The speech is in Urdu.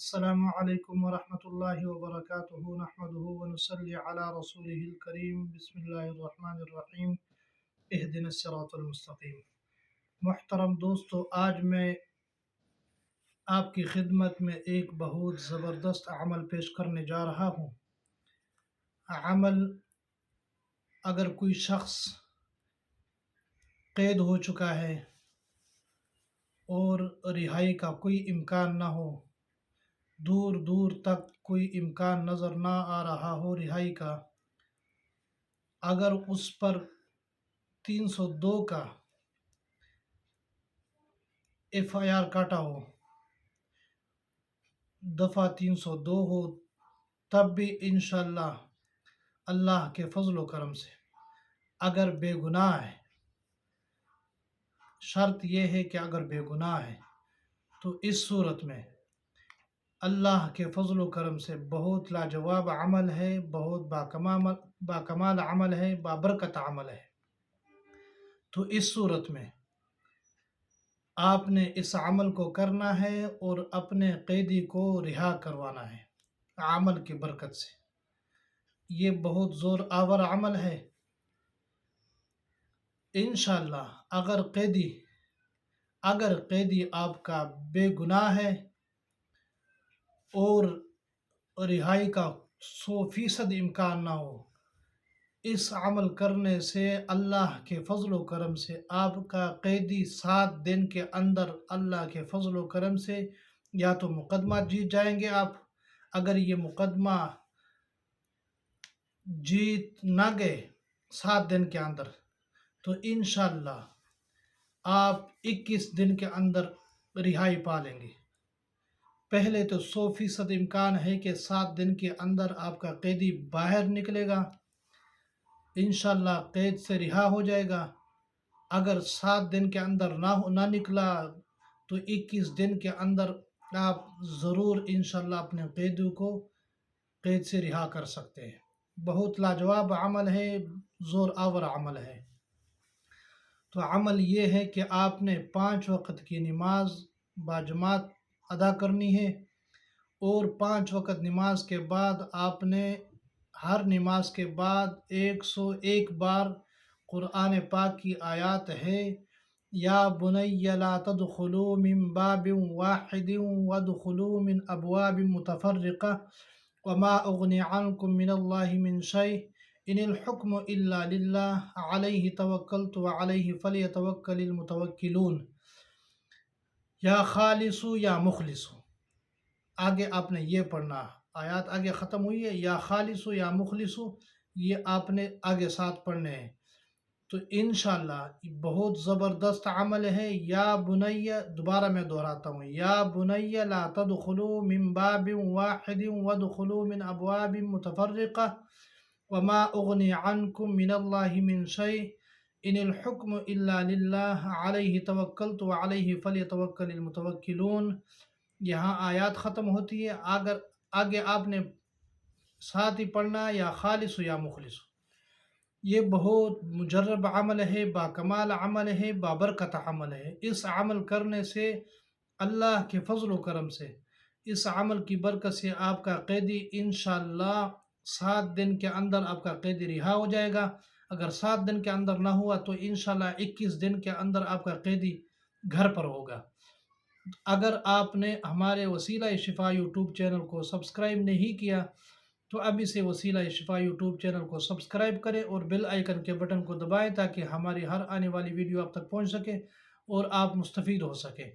السلام علیکم ورحمۃ اللہ وبرکاتہ نحمدہ ونصلی علی رسولہ الکریم بسم اللہ الرحمن الرحیم اہدنا الصراط المستقیم۔ محترم دوستو، آج میں آپ کی خدمت میں ایک بہت زبردست عمل پیش کرنے جا رہا ہوں۔ عمل اگر کوئی شخص قید ہو چکا ہے اور رہائی کا کوئی امکان نہ ہو، دور دور تک کوئی امکان نظر نہ آ رہا ہو رہائی کا، اگر اس پر 302 کا FIR کاٹا ہو، دفعہ 302 ہو، تب بھی انشاءاللہ اللہ کے فضل و کرم سے اگر بے گناہ ہے، شرط یہ ہے کہ اگر بے گناہ ہے تو اس صورت میں اللہ کے فضل و کرم سے بہت لاجواب عمل ہے، بہت باکمال عمل ہے، بابرکت عمل ہے۔ تو اس صورت میں آپ نے اس عمل کو کرنا ہے اور اپنے قیدی کو رہا کروانا ہے عمل کی برکت سے۔ یہ بہت زور آور عمل ہے۔ انشاءاللہ اگر قیدی آپ کا بے گناہ ہے اور رہائی کا 100% امکان نہ ہو، اس عمل کرنے سے اللہ کے فضل و کرم سے آپ کا قیدی 7 دن کے اندر اللہ کے فضل و کرم سے یا تو مقدمہ جیت جائیں گے آپ۔ اگر یہ مقدمہ جیت نہ گئے 7 دن کے اندر تو انشاءاللہ آپ 21 دن کے اندر رہائی پا لیں گے۔ پہلے تو 100% امکان ہے کہ 7 دن کے اندر آپ کا قیدی باہر نکلے گا، انشاءاللہ قید سے رہا ہو جائے گا۔ اگر 7 دن کے اندر نہ نکلا تو 21 دن کے اندر آپ ضرور انشاءاللہ اپنے قیدی کو قید سے رہا کر سکتے ہیں۔ بہت لاجواب عمل ہے، زور آور عمل ہے۔ تو عمل یہ ہے کہ آپ نے 5 وقت کی نماز باجماعت ادا کرنی ہے، اور 5 وقت نماز کے بعد آپ نے ہر نماز کے بعد 101 بار قرآن پاک کی آیات ہے، یا بنی لا تدخلوا من باب واحد وادخلوا من ابواب متفرقہ وما اغنی عنکم من اللہ من شیء ان الحکم الا للہ علیہ توکلت وعلیہ فلیتوکل المتوکلون، یا خالصو یا مخلصو۔ آگے آپ نے یہ پڑھنا، آیات آگے ختم ہوئی ہے، یا خالصو یا مخلصو، یہ آپ نے آگے ساتھ پڑھنے ہیں۔ تو انشاءاللہ بہت زبردست عمل ہے۔ یا بنی، دوبارہ میں دہراتا ہوں، یا بنی لا تدخلوا من باب واحد وادخلوا من ابواب متفرقہ وما اغنی عنکم من اللہ من شیء ان الحکم الا للہ علیہ توکلت وعلیہ فلیتوکل المتوکلون۔ یہاں آیات ختم ہوتی ہے، آگے آپ نے ساتھ ہی پڑھنا، یا خالص یا مخلص۔ یہ بہت مجرب عمل ہے، باکمال عمل ہے، بابرکت عمل ہے۔ اس عمل کرنے سے اللہ کے فضل و کرم سے، اس عمل کی برکت سے آپ کا قیدی انشاءاللہ 7 دن کے اندر آپ کا قیدی رہا ہو جائے گا۔ اگر 7 دن کے اندر نہ ہوا تو انشاءاللہ 21 دن کے اندر آپ کا قیدی گھر پر ہوگا۔ اگر آپ نے ہمارے وسیلہ شفا یوٹیوب چینل کو سبسکرائب نہیں کیا تو ابھی سے وسیلہ شفا یوٹیوب چینل کو سبسکرائب کریں اور بیل آئیکن کے بٹن کو دبائیں تاکہ ہماری ہر آنے والی ویڈیو آپ تک پہنچ سکے اور آپ مستفید ہو سکیں۔